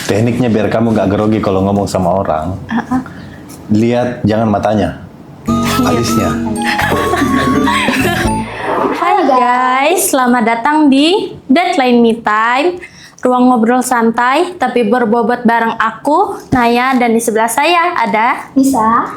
Tekniknya biar kamu nggak grogi kalau ngomong sama orang. Lihat jangan matanya, alisnya. Hai guys, selamat datang di Deadline Me Time. Ruang ngobrol santai, tapi berbobot bareng aku, Naya, dan di sebelah saya ada Bisa.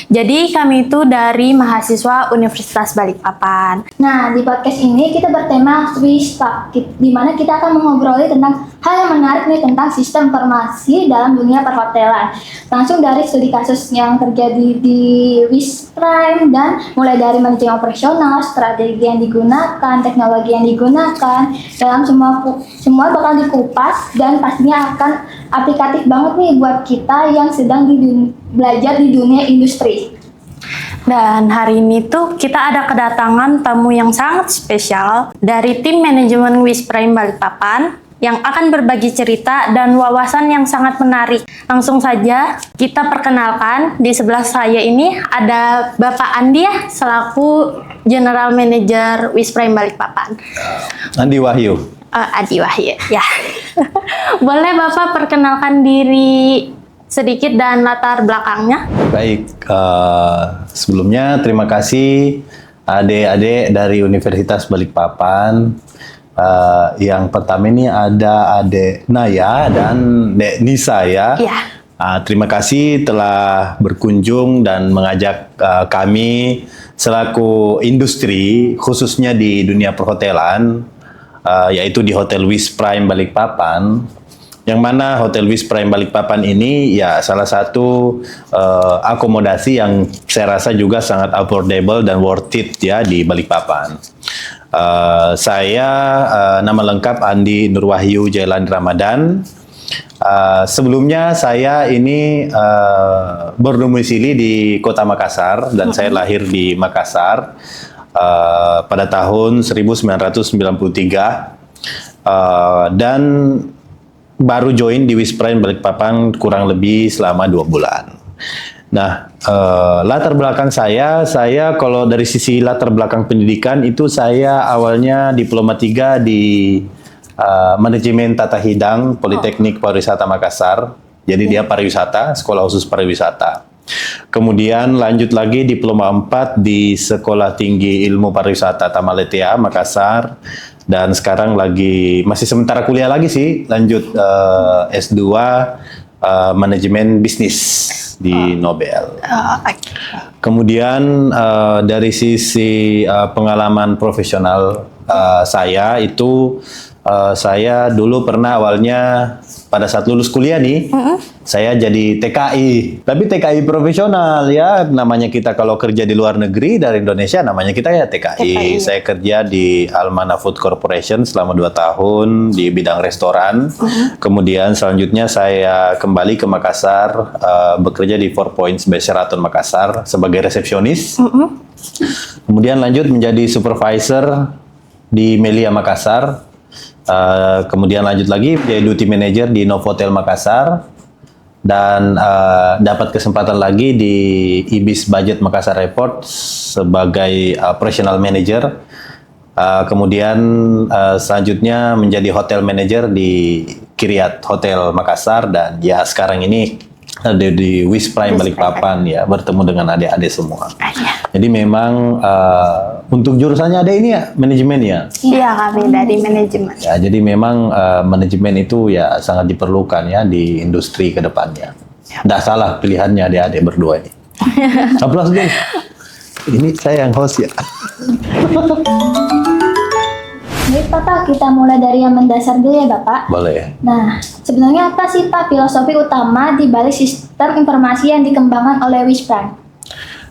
Jadi kami itu dari mahasiswa Universitas Balikpapan. Nah, di podcast ini kita bertema Swiss Talk, di mana kita akan mengobroli tentang hal yang menarik nih tentang sistem informasi dalam dunia perhotelan. Langsung dari studi kasus yang terjadi di Swiss Prime dan mulai dari manajemen operasional, strategi yang digunakan, teknologi yang digunakan, dalam semua bakal dikupas dan pastinya akan aplikatif banget nih buat kita yang sedang belajar di dunia industri. Dan hari ini tuh kita ada kedatangan tamu yang sangat spesial dari tim manajemen Swiss Prime Balikpapan yang akan berbagi cerita dan wawasan yang sangat menarik. Langsung saja kita perkenalkan, di sebelah saya ini ada Bapak Andi ya, selaku General Manager Swiss Prime Balikpapan. Andi Wahyu. Adi Wahyu, ya. Boleh Bapak perkenalkan diri sedikit dan latar belakangnya? Baik, sebelumnya terima kasih adik-adik dari Universitas Balikpapan. Yang pertama ini ada adik Naya dan Dek Nisa ya. Iya. Terima kasih telah berkunjung dan mengajak kami selaku industri khususnya di dunia perhotelan, yaitu di Hotel Swiss Prime Balikpapan. Yang mana Hotel Swiss Prime Balikpapan ini ya salah satu akomodasi yang saya rasa juga sangat affordable dan worth it ya di Balikpapan. Saya nama lengkap Andi Nurwahyu Jailani Ramadan. Sebelumnya saya ini berdomisili di Kota Makassar dan saya lahir di Makassar pada tahun 1993 dan baru join di Swiss Prime Balikpapan kurang lebih selama 2 bulan. Nah, latar belakang saya kalau dari sisi latar belakang pendidikan itu saya awalnya diploma 3 di manajemen tata hidang Politeknik Pariwisata Makassar. Jadi dia pariwisata, sekolah khusus pariwisata. Kemudian lanjut lagi diploma 4 di Sekolah Tinggi Ilmu Pariwisata Tamaletea Makassar. Dan sekarang masih sementara kuliah lagi sih, lanjut S2 manajemen bisnis di Nobel. Kemudian dari sisi pengalaman profesional saya itu saya dulu pernah awalnya pada saat lulus kuliah nih, saya jadi TKI. Tapi TKI profesional ya, namanya kita kalau kerja di luar negeri dari Indonesia namanya kita ya TKI. Saya kerja di Almana Food Corporation selama 2 tahun di bidang restoran. Kemudian selanjutnya saya kembali ke Makassar, bekerja di 4 Points by Sheraton Makassar sebagai resepsionis. Kemudian lanjut menjadi supervisor di Melia Makassar. Kemudian lanjut lagi menjadi duty manager di Novotel Makassar dan dapat kesempatan lagi di Ibis Budget Makassar Report sebagai operational manager. Kemudian selanjutnya menjadi hotel manager di Kiryat Hotel Makassar dan ya sekarang ini ada di Swiss Prime Balikpapan ya, bertemu dengan adik-adik semua. Jadi memang untuk jurusannya ada ini ya, manajemen ya? Iya, kami dari manajemen. Ya, jadi memang manajemen itu ya sangat diperlukan ya di industri ke depannya. Nggak salah pilihannya adik-adik berdua ini. Aplaus dulu. Ini saya yang host ya. Baik Bapak, kita mulai dari yang mendasar dulu ya Bapak. Boleh. Nah, sebenarnya apa sih Pak filosofi utama di balik sistem informasi yang dikembangkan oleh Swiss Prime?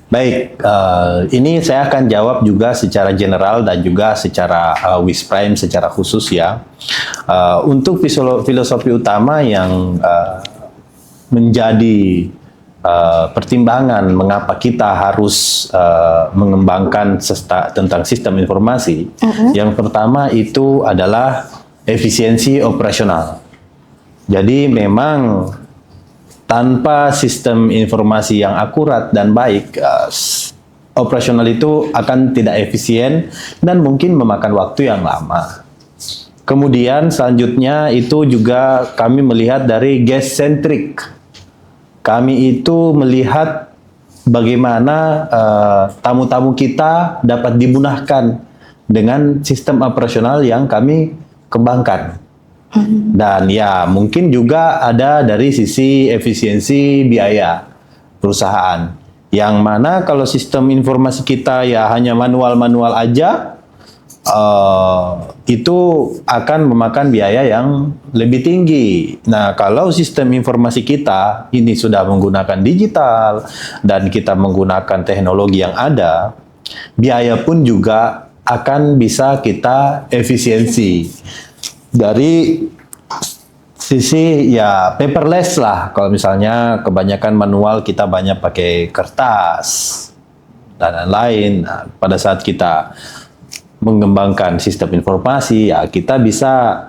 Baik, ini saya akan jawab juga secara general dan juga secara Swiss Prime secara khusus ya. Untuk filosofi utama yang menjadi pertimbangan mengapa kita harus mengembangkan tentang sistem informasi. Yang pertama itu adalah efisiensi operasional. Jadi memang tanpa sistem informasi yang akurat dan baik, operasional itu akan tidak efisien dan mungkin memakan waktu yang lama. Kemudian selanjutnya itu juga kami melihat dari guest centric. Kami itu melihat bagaimana tamu-tamu kita dapat dimudahkan dengan sistem operasional yang kami kembangkan. Dan ya mungkin juga ada dari sisi efisiensi biaya perusahaan. Yang mana kalau sistem informasi kita ya hanya manual-manual aja, itu akan memakan biaya yang lebih tinggi. Nah, kalau sistem informasi kita ini sudah menggunakan digital dan kita menggunakan teknologi yang ada, biaya pun juga akan bisa kita efisiensi. Dari sisi ya paperless lah. Kalau misalnya kebanyakan manual kita banyak pakai kertas dan lain-lain. Nah, pada saat kita mengembangkan sistem informasi, ya kita bisa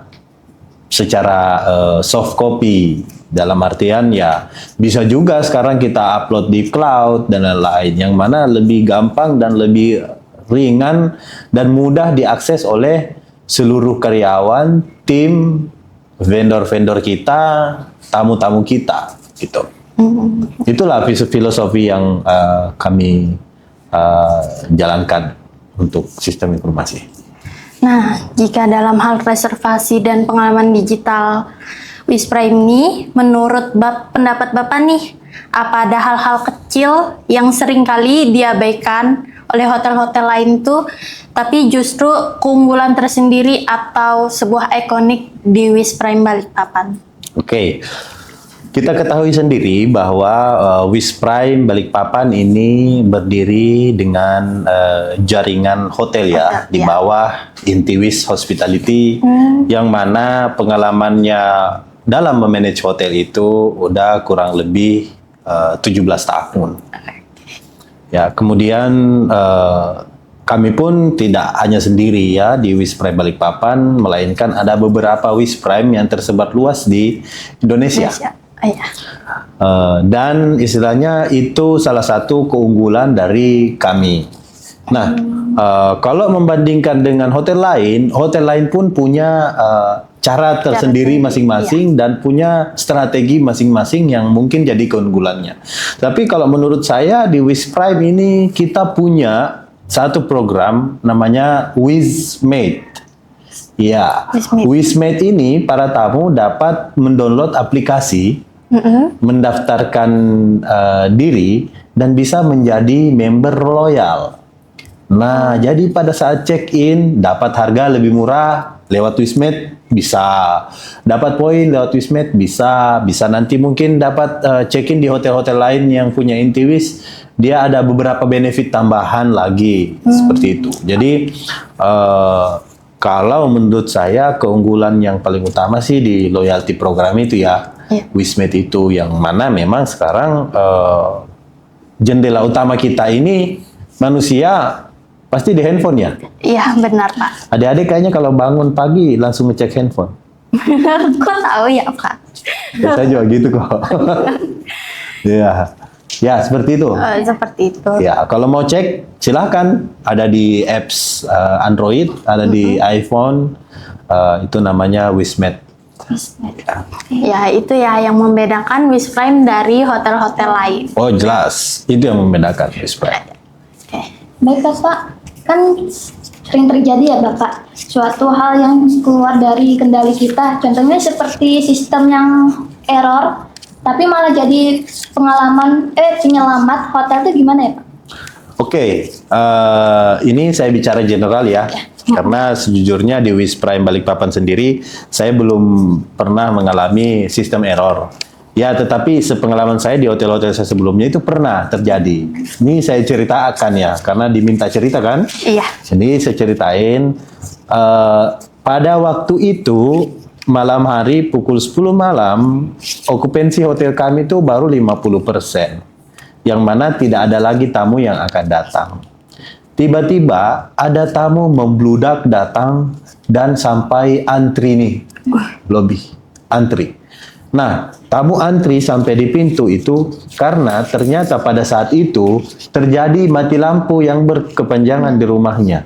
secara soft copy, dalam artian ya bisa juga sekarang kita upload di cloud dan lain-lain, yang mana lebih gampang dan lebih ringan dan mudah diakses oleh seluruh karyawan, tim, vendor-vendor kita, tamu-tamu kita, gitu. Itulah filosofi yang kami jalankan untuk sistem informasi. Nah, jika dalam hal reservasi dan pengalaman digital Wisprime ini, menurut pendapat Bapak nih, apa ada hal-hal kecil yang seringkali diabaikan oleh hotel-hotel lain tuh, tapi justru keunggulan tersendiri atau sebuah ikonik di Wisprime Balikpapan? Oke. Kita ketahui sendiri bahwa Wisprime Balikpapan ini berdiri dengan jaringan hotel ya, di bawah Intiwis Hospitality, yang mana pengalamannya dalam memanage hotel itu udah kurang lebih 17 tahun. Ya, kemudian kami pun tidak hanya sendiri ya di Wisprime Balikpapan, melainkan ada beberapa Wisprime yang tersebar luas di Indonesia. Dan istilahnya itu salah satu keunggulan dari kami. Nah, kalau membandingkan dengan hotel lain pun punya cara tersendiri masing-masing dan punya strategi masing-masing yang mungkin jadi keunggulannya. Tapi kalau menurut saya di Wisprime ini kita punya satu program namanya Wismate. Ya, Wismate ini para tamu dapat mendownload aplikasi, mendaftarkan diri dan bisa menjadi member loyal. Nah, jadi pada saat check-in dapat harga lebih murah lewat Wismate, bisa dapat poin lewat Wismate, bisa nanti mungkin dapat check-in di hotel-hotel lain yang punya Intiwis, dia ada beberapa benefit tambahan lagi seperti itu. Jadi kalau menurut saya keunggulan yang paling utama sih di loyalty program itu ya, Wismate itu, yang mana memang sekarang jendela utama kita ini manusia pasti di handphone ya. Iya, benar Pak. Adik-adik kayaknya kalau bangun pagi langsung ngecek handphone. Benar, kok tahu ya Pak? Saya juga gitu kok. Ya seperti itu. Seperti itu. Ya, kalau mau cek silahkan, ada di apps Android, ada di iPhone, itu namanya Wismate. Ya, itu ya yang membedakan Wisprime dari hotel-hotel lain. Oh jelas, itu yang membedakan Wisprime. Baik Pak, kan sering terjadi ya Bapak, suatu hal yang keluar dari kendali kita, contohnya seperti sistem yang error, tapi malah jadi penyelamat hotel itu gimana ya Pak? Oke, ini saya bicara general ya, karena sejujurnya di Wisprime Balikpapan sendiri, saya belum pernah mengalami sistem error. Ya, tetapi sepengalaman saya di hotel-hotel saya sebelumnya itu pernah terjadi. Ini saya ceritakan ya, karena diminta cerita kan? Iya. Jadi saya ceritain, pada waktu itu, malam hari pukul 10 malam, okupansi hotel kami itu baru 50%. Yang mana tidak ada lagi tamu yang akan datang. Tiba-tiba ada tamu membludak datang dan sampai antri nih, lobby, antri. Nah, tamu antri sampai di pintu itu karena ternyata pada saat itu terjadi mati lampu yang berkepanjangan di rumahnya.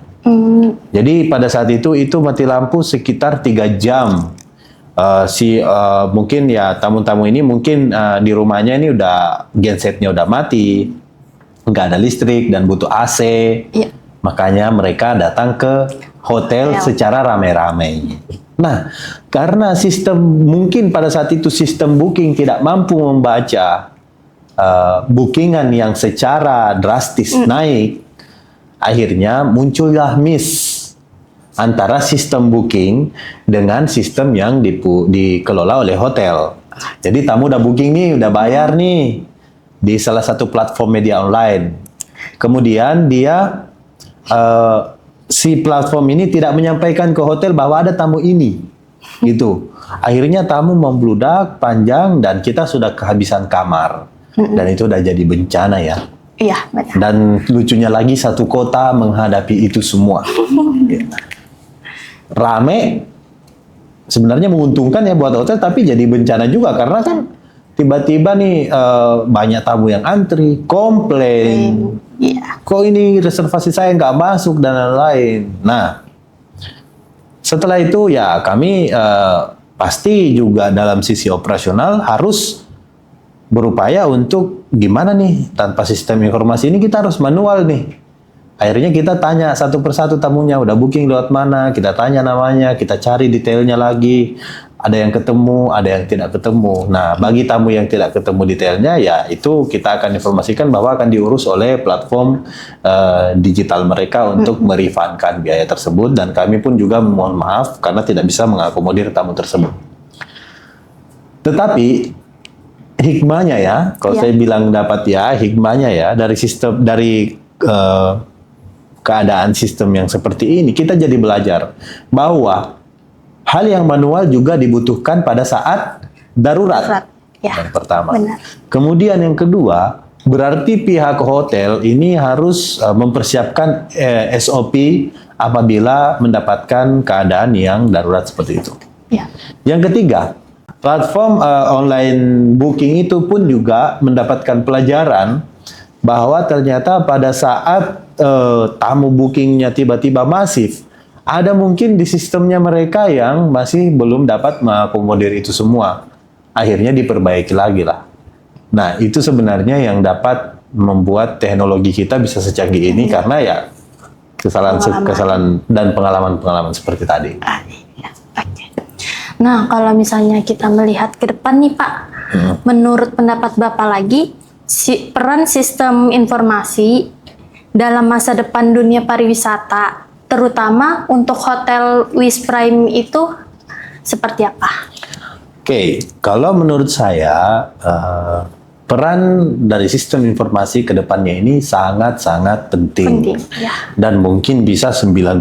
Jadi pada saat itu mati lampu sekitar 3 jam. Mungkin ya tamu-tamu ini mungkin di rumahnya ini udah gensetnya udah mati, nggak ada listrik dan butuh AC. Iya. Makanya mereka datang ke hotel secara rame-rame. Nah, karena mungkin pada saat itu sistem booking tidak mampu membaca bookingan yang secara drastis naik, akhirnya muncullah miss antara sistem booking dengan sistem yang dikelola oleh hotel. Jadi tamu udah booking nih, udah bayar nih di salah satu platform media online. Kemudian dia si platform ini tidak menyampaikan ke hotel bahwa ada tamu ini, gitu. Akhirnya tamu membludak panjang dan kita sudah kehabisan kamar, dan itu udah jadi bencana ya. Iya, benar. Dan lucunya lagi satu kota menghadapi itu semua. Rame, sebenarnya menguntungkan ya buat hotel, tapi jadi bencana juga karena kan tiba-tiba nih banyak tamu yang antri, komplain. Iya. Kok ini reservasi saya nggak masuk dan lain-lain. Nah, setelah itu ya kami pasti juga dalam sisi operasional harus berupaya untuk gimana nih tanpa sistem informasi ini kita harus manual nih. Akhirnya kita tanya satu persatu tamunya udah booking lewat mana, kita tanya namanya, kita cari detailnya lagi. Ada yang ketemu, ada yang tidak ketemu. Nah, bagi tamu yang tidak ketemu detailnya, ya itu kita akan informasikan bahwa akan diurus oleh platform digital mereka untuk merefundkan biaya tersebut. Dan kami pun juga mohon maaf karena tidak bisa mengakomodir tamu tersebut. Tetapi hikmahnya ya, kalau saya bilang dapat ya, hikmahnya ya dari sistem keadaan sistem yang seperti ini, kita jadi belajar bahwa hal yang manual juga dibutuhkan pada saat darurat. Ya, yang pertama. Benar. Kemudian yang kedua, berarti pihak hotel ini harus mempersiapkan SOP apabila mendapatkan keadaan yang darurat seperti itu. Ya. Yang ketiga, platform online booking itu pun juga mendapatkan pelajaran bahwa ternyata pada saat tamu bookingnya tiba-tiba masif, ada mungkin di sistemnya mereka yang masih belum dapat mengakomodir itu semua. Akhirnya diperbaiki lagi lah. Nah, itu sebenarnya yang dapat membuat teknologi kita bisa secanggih ini karena ya kesalahan dan pengalaman-pengalaman seperti tadi. Ya. Oke. Nah, kalau misalnya kita melihat ke depan nih Pak, menurut pendapat Bapak lagi, peran sistem informasi dalam masa depan dunia pariwisata, terutama untuk hotel Wisprime itu seperti apa? Oke, kalau menurut saya peran dari sistem informasi ke depannya ini sangat-sangat penting. Ya. Dan mungkin bisa 90%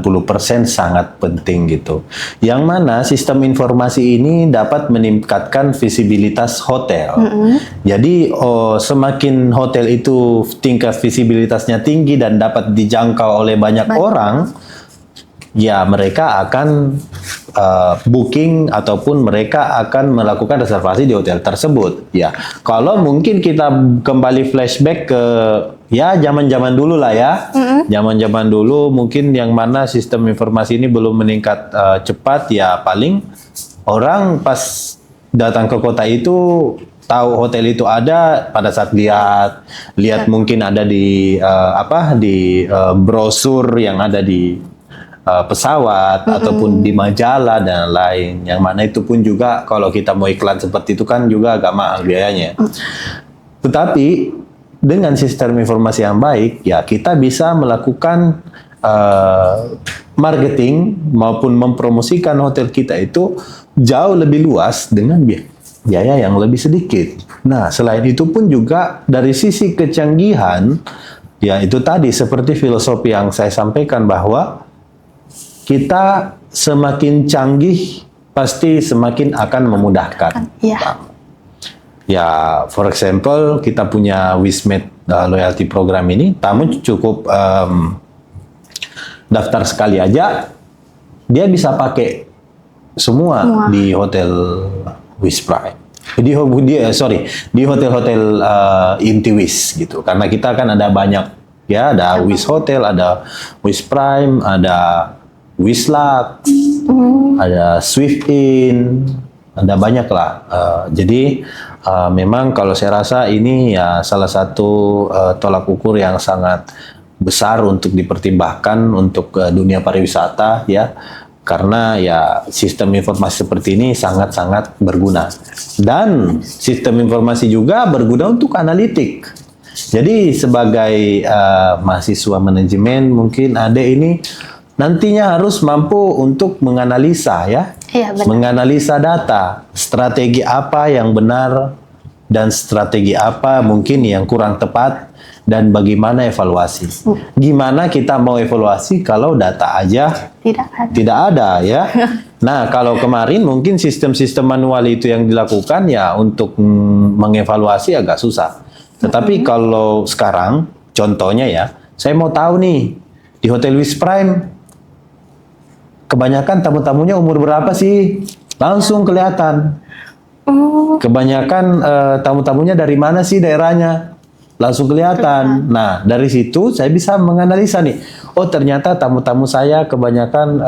sangat penting gitu. Yang mana sistem informasi ini dapat meningkatkan visibilitas hotel. Jadi semakin hotel itu tingkat visibilitasnya tinggi dan dapat dijangkau oleh banyak orang, ya mereka akan booking ataupun mereka akan melakukan reservasi di hotel tersebut. Ya, kalau mungkin kita kembali flashback ke ya zaman-zaman dulu lah ya, zaman-zaman dulu mungkin yang mana sistem informasi ini belum meningkat cepat, ya paling orang pas datang ke kota itu tahu hotel itu ada pada saat lihat mungkin ada di brosur yang ada di pesawat ataupun di majalah dan lain, yang mana itu pun juga kalau kita mau iklan seperti itu kan juga agak mahal biayanya. Tetapi dengan sistem informasi yang baik, ya kita bisa melakukan marketing maupun mempromosikan hotel kita itu jauh lebih luas dengan biaya yang lebih sedikit. Nah, selain itu pun juga dari sisi kecanggihan, ya itu tadi seperti filosofi yang saya sampaikan bahwa kita semakin canggih pasti semakin akan memudahkan. Iya. Ya, for example, kita punya Wismed loyalty program ini, tamu cukup daftar sekali aja, dia bisa pakai semua di hotel Wisprime. Di hotel-hotel Intiwis gitu. Karena kita kan ada banyak Ya, ada Wis Hotel, ada Wis Prime, ada Wislux, ada Swift In, ada banyak lah. Jadi memang kalau saya rasa ini ya salah satu tolak ukur yang sangat besar untuk dipertimbangkan untuk dunia pariwisata ya. Karena ya sistem informasi seperti ini sangat-sangat berguna. Dan sistem informasi juga berguna untuk analitik. Jadi sebagai mahasiswa manajemen mungkin Ade ini nantinya harus mampu untuk menganalisa ya. Iya, benar. Menganalisa data, strategi apa yang benar dan strategi apa mungkin yang kurang tepat dan bagaimana evaluasi. Gimana kita mau evaluasi kalau data aja Tidak ada. ya. Nah, kalau kemarin mungkin sistem-sistem manual itu yang dilakukan ya untuk mengevaluasi agak susah. Tetapi kalau sekarang, contohnya ya, saya mau tahu nih, di Hotel Wis Prime, kebanyakan tamu-tamunya umur berapa sih? Langsung kelihatan. Kebanyakan tamu-tamunya dari mana sih daerahnya? Langsung kelihatan. Nah, dari situ saya bisa menganalisa nih. Oh, ternyata tamu-tamu saya kebanyakan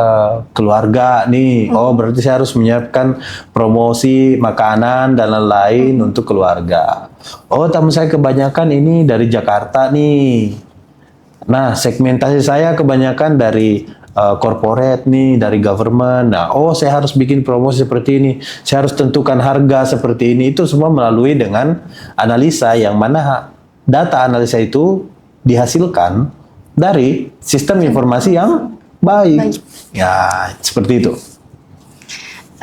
keluarga nih. Oh, berarti saya harus menyiapkan promosi makanan dan lain-lain untuk keluarga. Oh, tamu saya kebanyakan ini dari Jakarta nih. Nah, segmentasi saya kebanyakan dari corporate nih, dari government. Nah, oh saya harus bikin promosi seperti ini. Saya harus tentukan harga seperti ini. Itu semua melalui dengan analisa yang mana data analisa itu dihasilkan dari sistem informasi yang baik. Ya, seperti itu.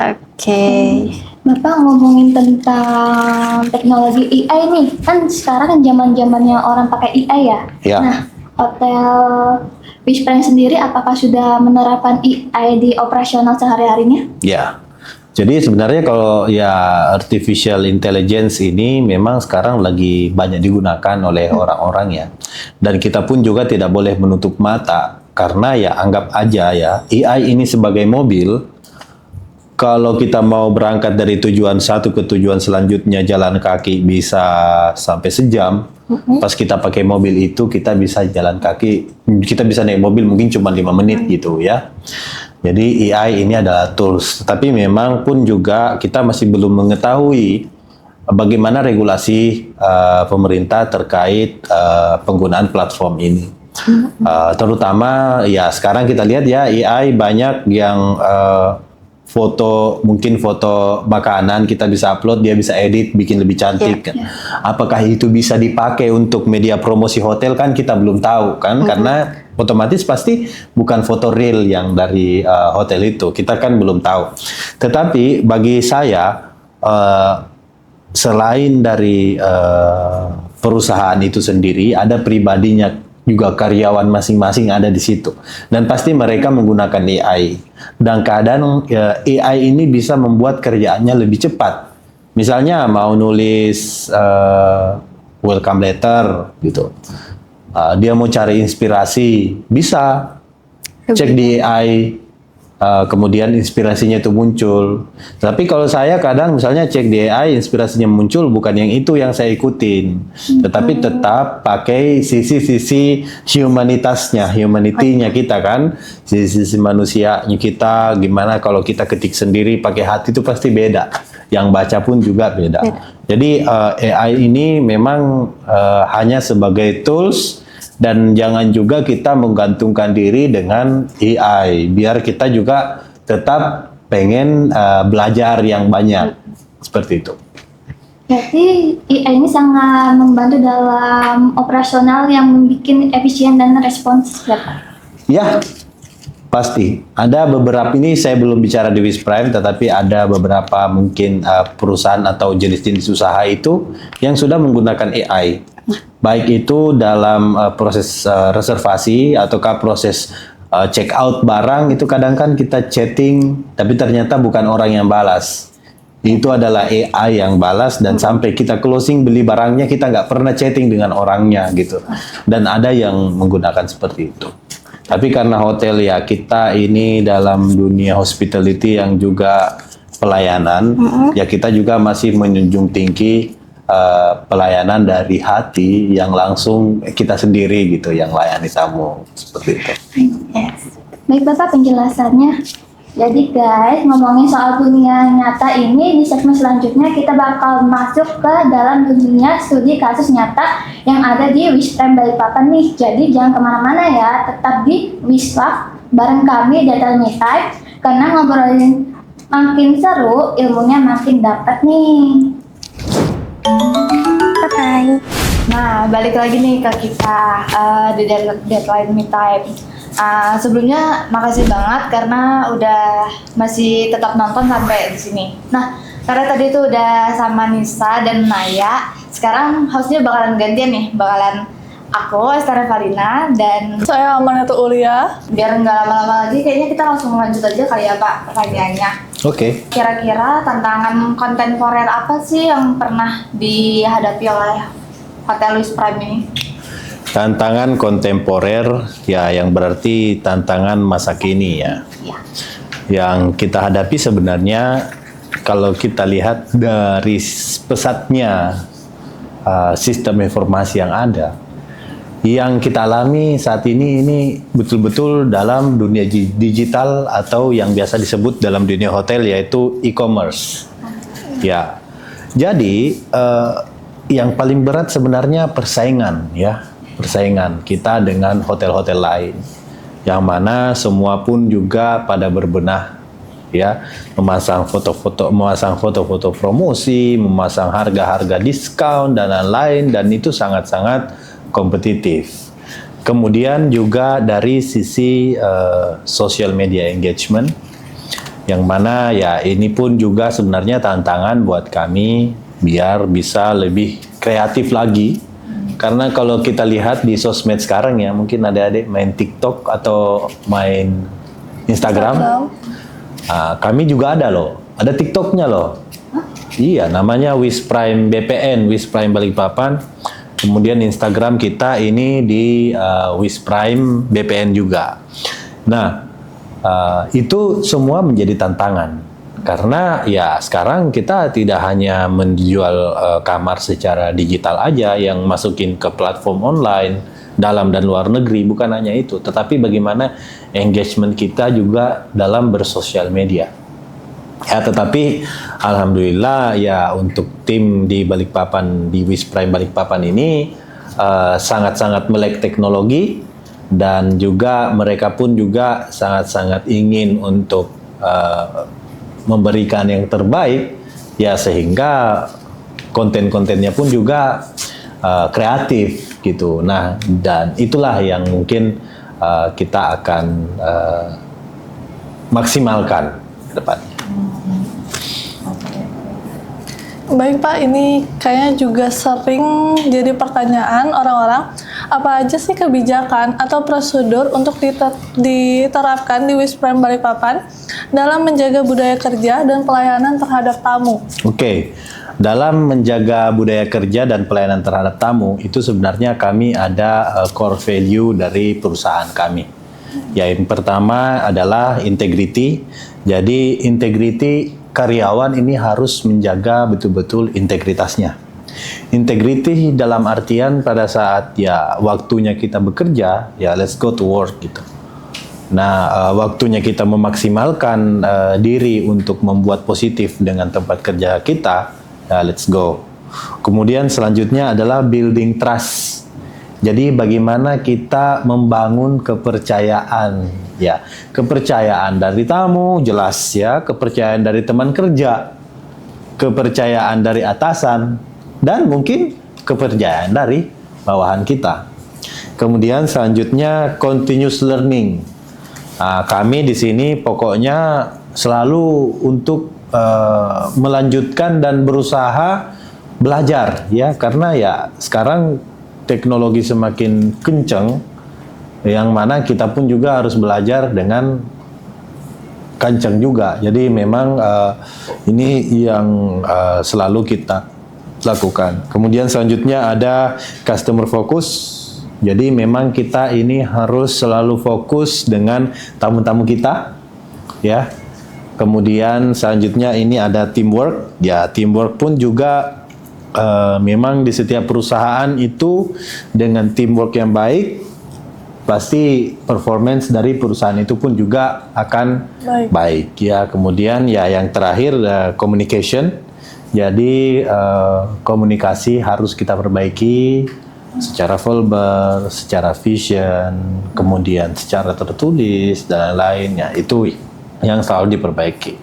Oke. Bapak ngomongin tentang teknologi AI nih, kan sekarang kan zaman-zamannya orang pakai AI ya. Ya. Nah, Hotel Wis Prime sendiri apakah sudah menerapkan AI di operasional sehari-harinya? Ya. Jadi sebenarnya kalau ya artificial intelligence ini memang sekarang lagi banyak digunakan oleh orang-orang ya. Dan kita pun juga tidak boleh menutup mata karena ya anggap aja ya AI ini sebagai mobil. Kalau kita mau berangkat dari tujuan satu ke tujuan selanjutnya jalan kaki bisa sampai sejam. Pas kita pakai mobil itu kita bisa jalan kaki, kita bisa naik mobil mungkin cuma 5 menit gitu ya. Jadi AI ini adalah tools, tapi memang pun juga kita masih belum mengetahui bagaimana regulasi pemerintah terkait penggunaan platform ini. Terutama ya sekarang kita lihat ya AI banyak yang foto, mungkin foto makanan kita bisa upload, dia bisa edit, bikin lebih cantik. Apakah itu bisa dipakai untuk media promosi hotel kan kita belum tahu kan, karena otomatis pasti bukan foto real yang dari hotel itu, kita kan belum tahu. Tetapi bagi saya selain dari perusahaan itu sendiri, ada pribadinya juga, karyawan masing-masing ada di situ, dan pasti mereka menggunakan AI. Dan kadang AI ini bisa membuat kerjaannya lebih cepat. Misalnya mau nulis welcome letter gitu, dia mau cari inspirasi, bisa cek di AI. Kemudian inspirasinya itu muncul. Tapi kalau saya kadang misalnya cek di AI, inspirasinya muncul bukan yang itu yang saya ikutin, tetapi tetap pakai sisi-sisi humanitasnya, humanity-nya kita kan, sisi manusianya kita. Gimana kalau kita ketik sendiri pakai hati itu pasti beda. Yang baca pun juga beda. Jadi AI ini memang hanya sebagai tools. Dan jangan juga kita menggantungkan diri dengan AI, biar kita juga tetap pengen belajar yang banyak, seperti itu. Berarti AI ini sangat membantu dalam operasional yang membuat efisien dan responsif ya Pak? Ya, pasti. Ada beberapa, ini saya belum bicara di Wis Prime, tetapi ada beberapa mungkin perusahaan atau jenis-jenis usaha itu yang sudah menggunakan AI. Baik itu dalam proses reservasi ataukah proses check out barang, itu kadang kan kita chatting tapi ternyata bukan orang yang balas, itu adalah AI yang balas, dan sampai kita closing beli barangnya kita nggak pernah chatting dengan orangnya gitu. Dan ada yang menggunakan seperti itu. Tapi karena hotel ya, kita ini dalam dunia hospitality yang juga pelayanan, ya kita juga masih menjunjung tinggi pelayanan dari hati yang langsung kita sendiri gitu yang layani tamu seperti itu. Yes. Baik Bapak penjelasannya. Jadi guys, ngomongin soal dunia nyata ini, di segmen selanjutnya kita bakal masuk ke dalam dunia studi kasus nyata yang ada di Wisprime Balikpapan nih. Jadi jangan kemana-mana ya, tetap di Wiswaf bareng kami Data Type, karena ngobrolin makin seru, ilmunya makin dapat nih. Bye-bye. Nah, balik lagi nih ke kita di Deadline Me Time. Sebelumnya makasih banget karena udah masih tetap nonton sampai di sini. Nah, karena tadi tuh udah sama Nisa dan Naya, sekarang hostnya bakalan gantian nih, bakalan aku, Esther Valina, dan Saya Amanatul Ulia. biar nggak lama-lama lagi, kayaknya kita langsung lanjut aja kali ya Pak pertanyaannya. Oke. Kira-kira tantangan kontemporer apa sih yang pernah dihadapi oleh Hotel Wisprime ini? Tantangan kontemporer ya yang berarti tantangan masa kini ya. Ya. Yang kita hadapi sebenarnya kalau kita lihat dari pesatnya sistem informasi yang ada, yang kita alami saat ini betul-betul dalam dunia digital atau yang biasa disebut dalam dunia hotel yaitu e-commerce. Ya, jadi yang paling berat sebenarnya persaingan ya. Persaingan kita dengan hotel-hotel lain yang mana semua pun juga pada berbenah ya, memasang foto-foto promosi, memasang harga-harga diskon dan lain-lain, dan itu sangat-sangat kompetitif. Kemudian juga dari sisi social media engagement yang mana ya ini pun juga sebenarnya tantangan buat kami biar bisa lebih kreatif lagi. Karena kalau kita lihat di sosmed sekarang ya, mungkin adik-adik main TikTok atau main Instagram. Kami juga ada loh, ada TikToknya loh. Iya, namanya Wisprime BPN, Wisprime Balikpapan. Kemudian Instagram kita ini di Wisprime BPN juga. Nah, itu semua menjadi tantangan. Karena ya sekarang kita tidak hanya menjual kamar secara digital aja yang masukin ke platform online dalam dan luar negeri, bukan hanya itu, tetapi bagaimana engagement kita juga dalam bersosial media. Ya, tetapi alhamdulillah ya untuk tim di Balikpapan, di Wisprime Balikpapan ini sangat-sangat melek teknologi, dan juga mereka pun juga sangat-sangat ingin untuk memberikan yang terbaik ya, sehingga konten-kontennya pun juga kreatif gitu. Nah, dan itulah yang mungkin kita akan maksimalkan ke depan. Baik Pak, ini kayaknya juga sering jadi pertanyaan orang-orang, apa aja sih kebijakan atau prosedur untuk diterapkan di Wisprime Balikpapan dalam menjaga budaya kerja dan pelayanan terhadap tamu? Oke. Dalam menjaga budaya kerja dan pelayanan terhadap tamu, itu sebenarnya kami ada core value dari perusahaan kami. Ya, yang pertama adalah integrity. Jadi integrity, karyawan ini harus menjaga betul-betul integritasnya. Integrity dalam artian pada saat ya waktunya kita bekerja, ya let's go to work gitu. Nah, waktunya kita memaksimalkan diri untuk membuat positif dengan tempat kerja kita, ya let's go. Kemudian selanjutnya adalah building trust. Jadi bagaimana kita membangun kepercayaan, ya, kepercayaan dari tamu jelas ya, kepercayaan dari teman kerja, kepercayaan dari atasan, dan mungkin kepercayaan dari bawahan kita. Kemudian selanjutnya continuous learning. Nah, kami di sini pokoknya selalu untuk melanjutkan dan berusaha belajar ya, karena ya sekarang teknologi semakin kencang, yang mana kita pun juga harus belajar dengan kencang juga. Jadi memang ini yang selalu kita lakukan. Kemudian selanjutnya ada customer focus. Jadi memang kita ini harus selalu fokus dengan tamu-tamu kita, ya. Kemudian selanjutnya ini ada teamwork. Ya, teamwork pun juga memang di setiap perusahaan itu dengan teamwork yang baik, pasti performance dari perusahaan itu pun juga akan baik. Ya, kemudian ya yang terakhir communication. Jadi komunikasi harus kita perbaiki secara verbal, secara vision, kemudian secara tertulis dan lain-lain. Ya, itu yang selalu diperbaiki.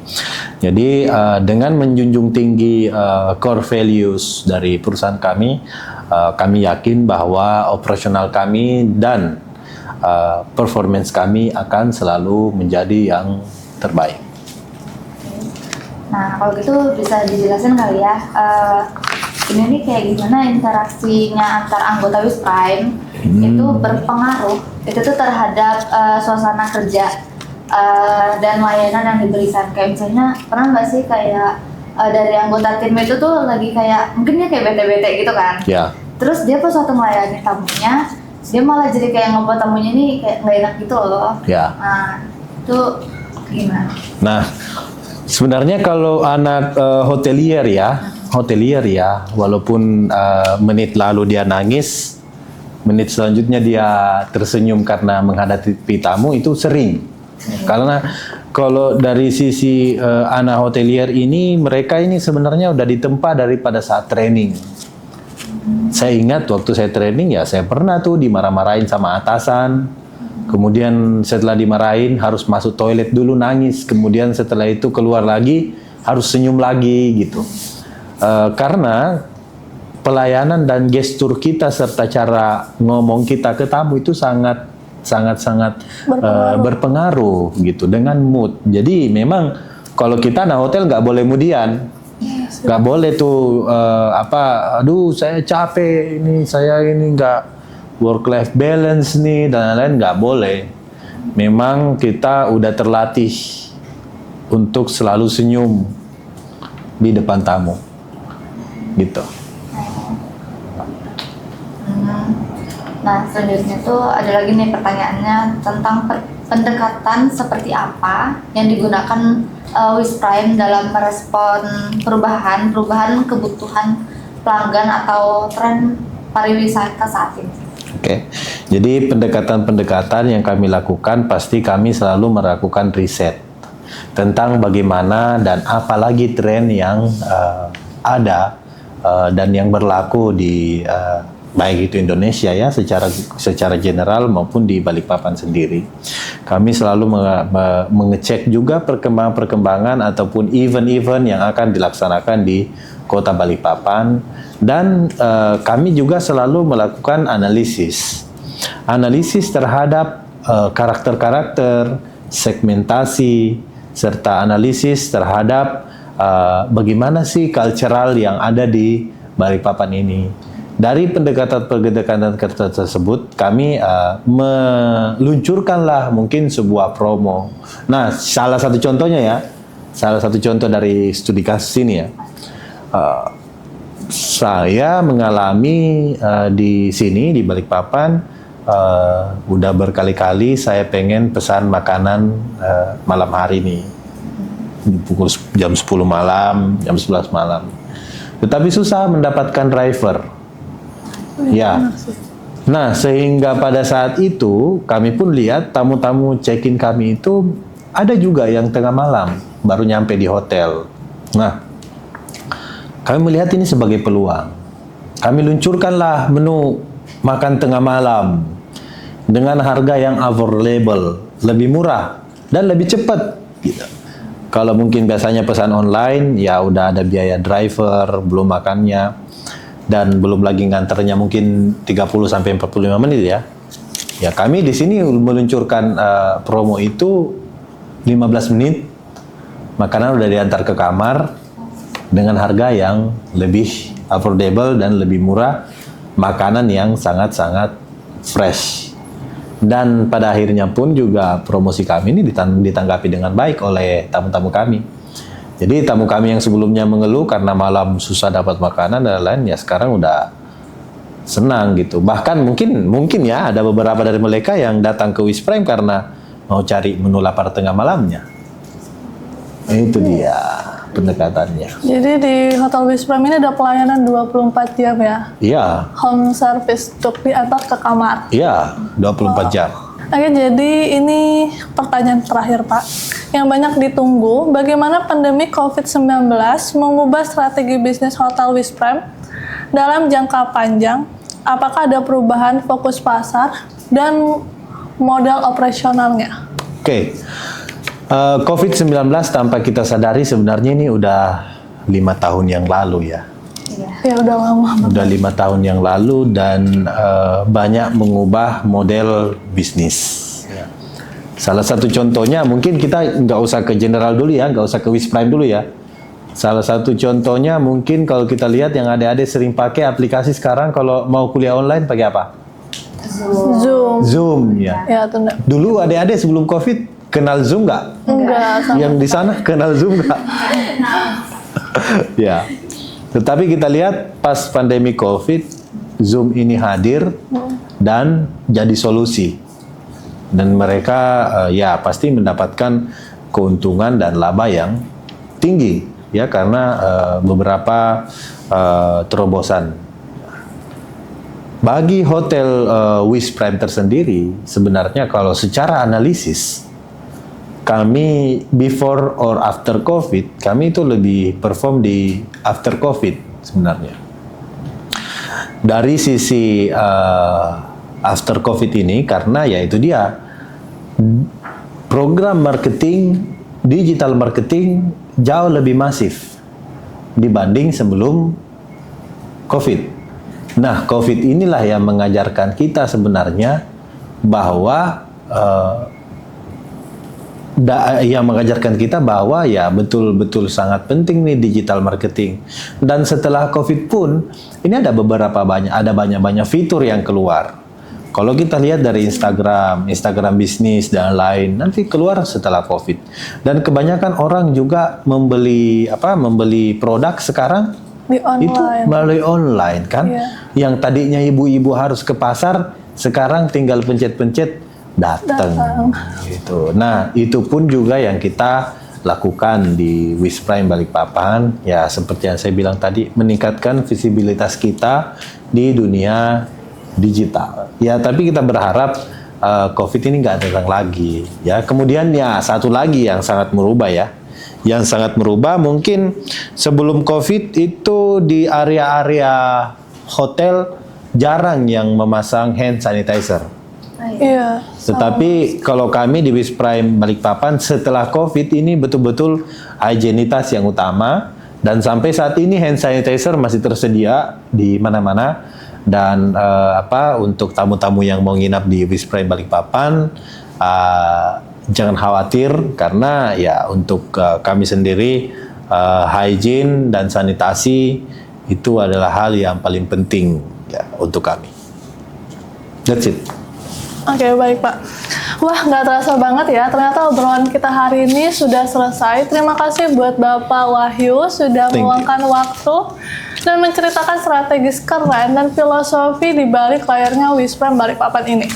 Jadi dengan menjunjung tinggi core values dari perusahaan kami yakin bahwa operasional kami dan performance kami akan selalu menjadi yang terbaik. Nah, kalau gitu bisa dijelasin kali ya, ini nih kayak gimana interaksinya antar anggota Wisprime itu berpengaruh itu tuh terhadap suasana kerja dan layanan yang diberikan. Kayak misalnya pernah nggak sih kayak dari anggota tim itu tuh lagi kayak mungkin dia kayak bete-bete gitu kan? Ya. Terus dia pas waktu melayani tamunya, dia malah jadi kayak ngebuat tamunya nih kayak nggak enak gitu loh. Ya. Nah, itu gimana? Nah, sebenarnya kalau anak hotelier ya, walaupun menit lalu dia nangis, menit selanjutnya dia tersenyum karena menghadapi tamu, itu sering. Karena kalau dari sisi anak hotelier ini, mereka ini sebenarnya udah ditempa daripada saat training. Saya ingat waktu saya training ya, saya pernah tuh dimarah-marahin sama atasan. Kemudian setelah dimarahin harus masuk toilet dulu nangis. Kemudian setelah itu keluar lagi harus senyum lagi gitu. Karena pelayanan dan gestur kita serta cara ngomong kita ke tamu itu sangat berpengaruh gitu dengan mood. Jadi memang kalau kita anak hotel nggak boleh kemudian, nggak boleh tuh aduh saya capek ini, saya ini nggak work life balance nih dan lain-lain, nggak boleh. Memang kita udah terlatih untuk selalu senyum di depan tamu gitu. Nah, selanjutnya tuh ada lagi nih pertanyaannya tentang pendekatan seperti apa yang digunakan Wisprime dalam merespon perubahan kebutuhan pelanggan atau tren pariwisata saat ini. Oke, jadi pendekatan-pendekatan yang kami lakukan pasti kami selalu melakukan riset tentang bagaimana dan apalagi tren yang ada dan yang berlaku di baik itu Indonesia ya secara general maupun di Balikpapan sendiri. Kami selalu mengecek juga perkembangan ataupun event-event yang akan dilaksanakan di Kota Balikpapan, dan kami juga selalu melakukan analisis terhadap karakter-karakter, segmentasi, serta analisis terhadap bagaimana sih cultural yang ada di Balikpapan ini. Dari pendekatan-pendekatan tersebut, kami meluncurkanlah mungkin sebuah promo. Nah, salah satu contoh dari studi kasus ini ya, saya mengalami di sini di Balikpapan, udah berkali-kali saya pengen pesan makanan malam hari ini, pukul jam 10 malam, jam 11 malam. Tetapi susah mendapatkan driver. Ya, nah sehingga pada saat itu kami pun lihat tamu-tamu check-in kami itu ada juga yang tengah malam baru nyampe di hotel. Nah, kami melihat ini sebagai peluang. Kami luncurkanlah menu makan tengah malam dengan harga yang affordable, lebih murah dan lebih cepat. Gitu. Kalau mungkin biasanya pesan online, ya udah ada biaya driver, belum makannya. Dan belum lagi nganternya mungkin 30 sampai 45 menit ya. Ya, kami di sini meluncurkan promo itu 15 menit. Makanan udah diantar ke kamar dengan harga yang lebih affordable dan lebih murah. Makanan yang sangat-sangat fresh. Dan pada akhirnya pun juga promosi kami ini ditanggapi dengan baik oleh tamu-tamu kami. Jadi tamu kami yang sebelumnya mengeluh karena malam susah dapat makanan dan lain-lain, ya sekarang udah senang gitu. Bahkan mungkin ya ada beberapa dari mereka yang datang ke Wisprime karena mau cari menu lapar tengah malamnya. Itu dia pendekatannya. Jadi di Hotel Wisprem ini ada pelayanan 24 jam ya? Iya, Home service untuk diantar ke kamar. iya, 24 jam. Oke, jadi ini pertanyaan terakhir Pak. Yang banyak ditunggu, bagaimana pandemi COVID-19 mengubah strategi bisnis Hotel Wisprem dalam jangka panjang? Apakah ada perubahan fokus pasar dan modal operasionalnya? Oke. COVID-19 tanpa kita sadari sebenarnya ini udah 5 tahun yang lalu ya. Ya udah lama. Udah 5 tahun yang lalu dan banyak mengubah model bisnis. Salah satu contohnya mungkin kita nggak usah ke General dulu ya, nggak usah ke Wisprime dulu ya. Salah satu contohnya mungkin kalau kita lihat yang adik-adik sering pakai aplikasi sekarang kalau mau kuliah online pakai apa? Zoom. Zoom ya. Ya, tunda. Dulu adik-adik sebelum COVID kenal Zoom nggak? Enggak. Yang di sana kenal Zoom nggak? Ya. Tetapi kita lihat pas pandemi COVID, Zoom ini hadir dan jadi solusi. Dan mereka ya pasti mendapatkan keuntungan dan laba yang tinggi ya karena beberapa terobosan. Bagi Hotel Wisprime tersendiri sebenarnya kalau secara analisis kami before or after COVID, kami itu lebih perform di after COVID sebenarnya. Dari sisi after COVID ini, karena ya itu dia, program marketing, digital marketing jauh lebih masif dibanding sebelum COVID. Nah, COVID inilah yang mengajarkan kita sebenarnya bahwa yang mengajarkan kita bahwa ya betul-betul sangat penting nih digital marketing. Dan setelah COVID pun ini ada banyak fitur yang keluar. Kalau kita lihat dari Instagram bisnis dan lain nanti keluar setelah COVID. Dan kebanyakan orang juga membeli produk sekarang Di online. itu melalui online kan. Iya. Yang tadinya ibu-ibu harus ke pasar sekarang tinggal pencet-pencet datang gitu. Nah, itu pun juga yang kita lakukan di Wisprime Balikpapan ya seperti yang saya bilang tadi meningkatkan visibilitas kita di dunia digital. Ya, tapi kita berharap COVID ini nggak datang lagi ya. Kemudian ya satu lagi yang sangat merubah ya. Yang sangat merubah mungkin sebelum COVID itu di area-area hotel jarang yang memasang hand sanitizer. Iya. Tetapi kalau kami di Wisprime Balikpapan setelah COVID ini betul-betul higienitas yang utama dan sampai saat ini hand sanitizer masih tersedia di mana-mana dan untuk tamu-tamu yang mau nginap di Wisprime Balikpapan jangan khawatir karena ya untuk kami sendiri hygiene dan sanitasi itu adalah hal yang paling penting ya untuk kami. That's it. Oke, baik Pak. Wah, nggak terasa banget ya. Ternyata obrolan kita hari ini sudah selesai. Terima kasih buat Bapak Wahyu sudah meluangkan waktu dan menceritakan strategis keren dan filosofi di balik layarnya Wisprime Balikpapan ini.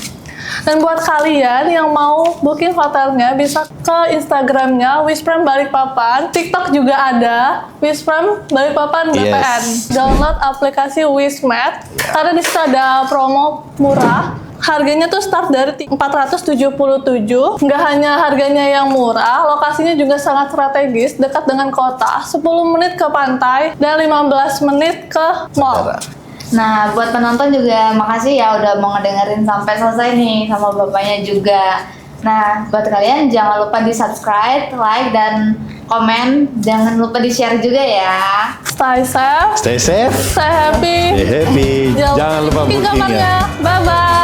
Dan buat kalian yang mau booking hotelnya bisa ke Instagramnya Wisprime Balikpapan, TikTok juga ada Wisprime Balikpapan BPN. Download aplikasi Wismed karena di situ ada promo murah. Harganya tuh start dari 477. Nggak hanya harganya yang murah, lokasinya juga sangat strategis, dekat dengan kota, 10 menit ke pantai, dan 15 menit ke mall. Nah, buat penonton juga makasih ya udah mau ngedengerin sampai selesai nih sama bapaknya juga. Nah, buat kalian jangan lupa di-subscribe, like, dan komen. Jangan lupa di-share juga ya. Stay safe, Stay safe, stay happy, stay happy. Jangan lupa bookingnya. Bye-bye.